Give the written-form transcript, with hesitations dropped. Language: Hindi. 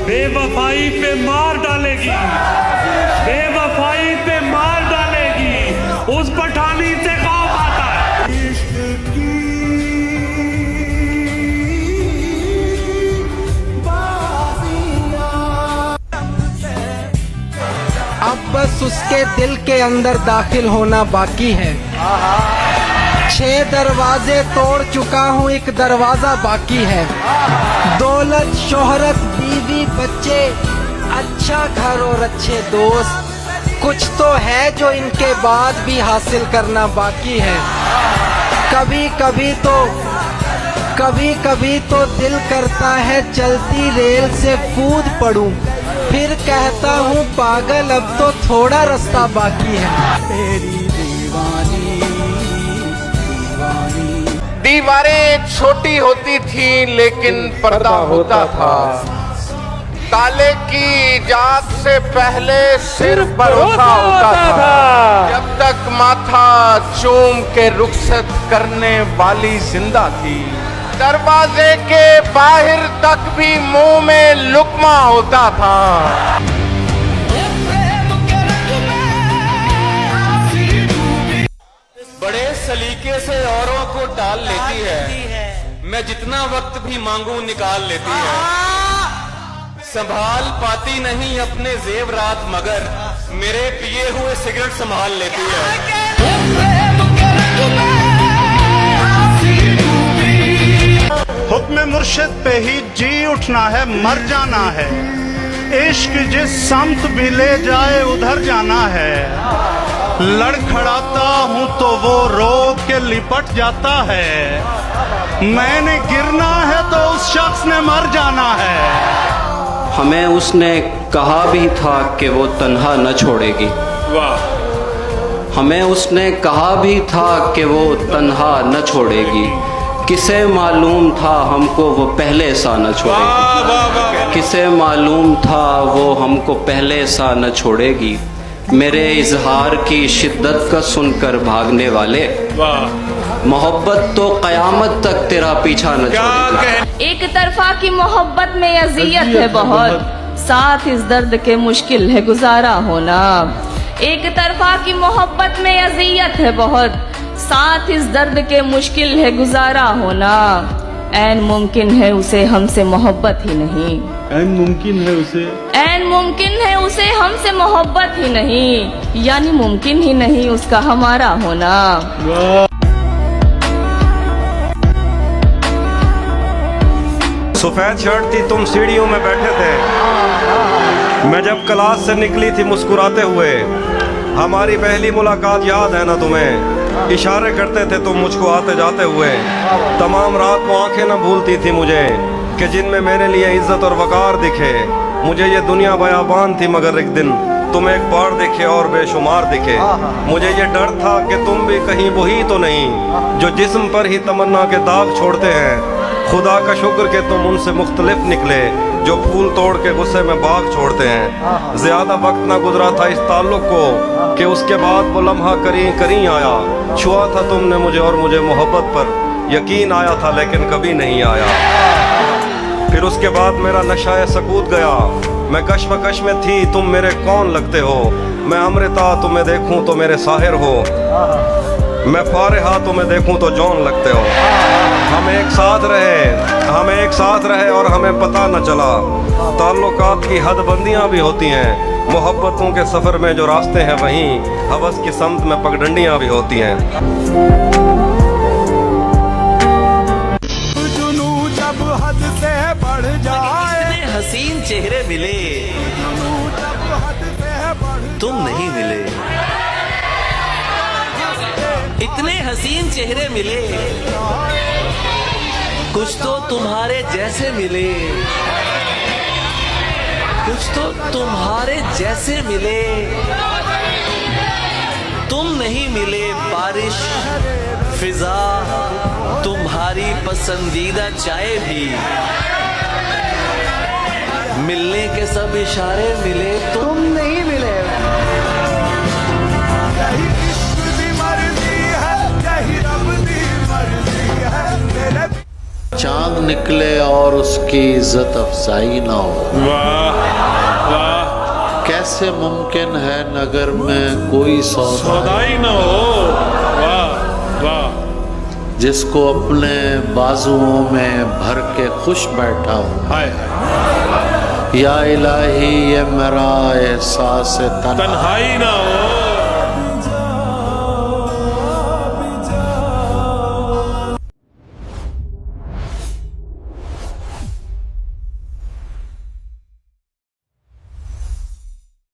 बेवफाई पे मार डालेगी, बेवफाई पे मार डालेगी, उस पठानी से खौफ आता है। अब बस उसके दिल के अंदर दाखिल होना बाकी है। 6 दरवाजे तोड़ चुका हूँ, एक दरवाजा बाकी है। दौलत, शोहरत, बीवी, बच्चे, अच्छा घर और अच्छे दोस्त, कुछ तो है जो इनके बाद भी हासिल करना बाकी है। कभी कभी तो दिल करता है चलती रेल से कूद पड़ूं, फिर कहता हूँ पागल अब तो थोड़ा रास्ता बाकी है। तेरी दीवानी दीवारें छोटी होती थी लेकिन पर्दा होता था। ताले की इजाद से पहले सिर भरोसा होता था। जब तक माथा चूम के रुखसत करने वाली जिंदा थी, दरवाजे के बाहर तक भी मुंह में लुकमा होता था। बड़े सलीके से औरों को टाल लेती है, मैं जितना वक्त भी मांगू निकाल लेती है। संभाल पाती नहीं अपने जेवरात मगर मेरे पिए हुए सिगरेट संभाल लेती है। हुक्म मुर्शिद पे ही जी उठना है, मर जाना है। इश्क जिस समत भी ले जाए उधर जाना है। लड़खड़ाता हूँ तो वो रोक के लिपट जाता है। मैंने गिरना है तो उस शख्स ने मर जाना है। हमें उसने कहा भी था कि वो तन्हा न छोड़ेगी। वाह। हमें उसने कहा भी था कि वो तन्हा न छोड़ेगी। किसे मालूम था हमको वो पहले सा न छोड़ेगी। किसे मालूम था वो हमको पहले सा न छोड़ेगी। मेरे इजहार की शिद्दत का सुनकर भागने वाले, मोहब्बत तो कयामत तक तेरा पीछा न छोड़ेगी। एक तरफा की मोहब्बत में अजियत है बहुत, साथ इस दर्द के मुश्किल है गुजारा होना। एक तरफा की मोहब्बत में अजियत है बहुत, साथ इस दर्द के मुश्किल है गुजारा होना। ऐन मुमकिन है उसे हमसे मोहब्बत ही नहीं, ऐन मुमकिन है उसे हमसे मोहब्बत ही नहीं, यानी मुमकिन ही नहीं उसका हमारा होना। सफेद शर्ट थी, तुम सीढ़ियों में बैठे थे। मैं जब क्लास से निकली थी मुस्कुराते हुए। हमारी पहली मुलाकात याद है ना तुम्हें? इशारे करते थे तुम मुझको आते जाते हुए। तमाम रात को आंखें न भूलती थी मुझे कि जिनमें मेरे लिए इज्जत और वकार दिखे। मुझे ये दुनिया बयाबान थी मगर एक दिन तुम एक बार दिखे और बेशुमार दिखे। मुझे ये डर था कि तुम भी कहीं वही तो नहीं जो जिस्म पर ही तमन्ना के दाग छोड़ते हैं। खुदा का शुक्र कि तुम उनसे मुख्तलिफ निकले जो फूल तोड़ के गुस्से में बाग छोड़ते हैं। ज्यादा वक्त ना गुजरा था इस ताल्लुक को कि उसके बाद वो लम्हा करीं आया। छुआ था तुमने मुझे और मुझे मोहब्बत पर यकीन आया था लेकिन कभी नहीं आया। फिर उसके बाद मेरा नशाए सकूत गया। मैं कश्मकश में थी, तुम मेरे कौन लगते हो। मैं अमृता तुम्हें देखूं तो मेरे साहिर हो। मैं फारिहा तुम्हें देखूं तो जौन लगते हो। हम एक साथ रहे और हमें पता न चला। ताल्लुकात की हदबंदियां भी होती हैं। मोहब्बतों के सफ़र में जो रास्ते हैं वहीं हवस की समत में पगडंडियां भी होती हैं। जब हद से बढ़ जाए, इतने हसीन चेहरे मिले, तुम नहीं मिले। इतने हसीन चेहरे मिले, कुछ तो तुम्हारे जैसे मिले, कुछ तो तुम्हारे जैसे मिले। तुम नहीं मिले बारिश, फिजा, तुम्हारी पसंदीदा चाय भी। मिलने के सब इशारे मिले, तुम नहीं मिले। चांद निकले और उसकी इज्जत अफजाई ना हो। वाह वाह, कैसे मुमकिन है नगर में कोई सौदाई न हो। वाह वाह, जिसको अपने बाजुओं में भर के खुश बैठा हूँ। हाय या इलाही ये मेरा एहसास तन्हाई न हो।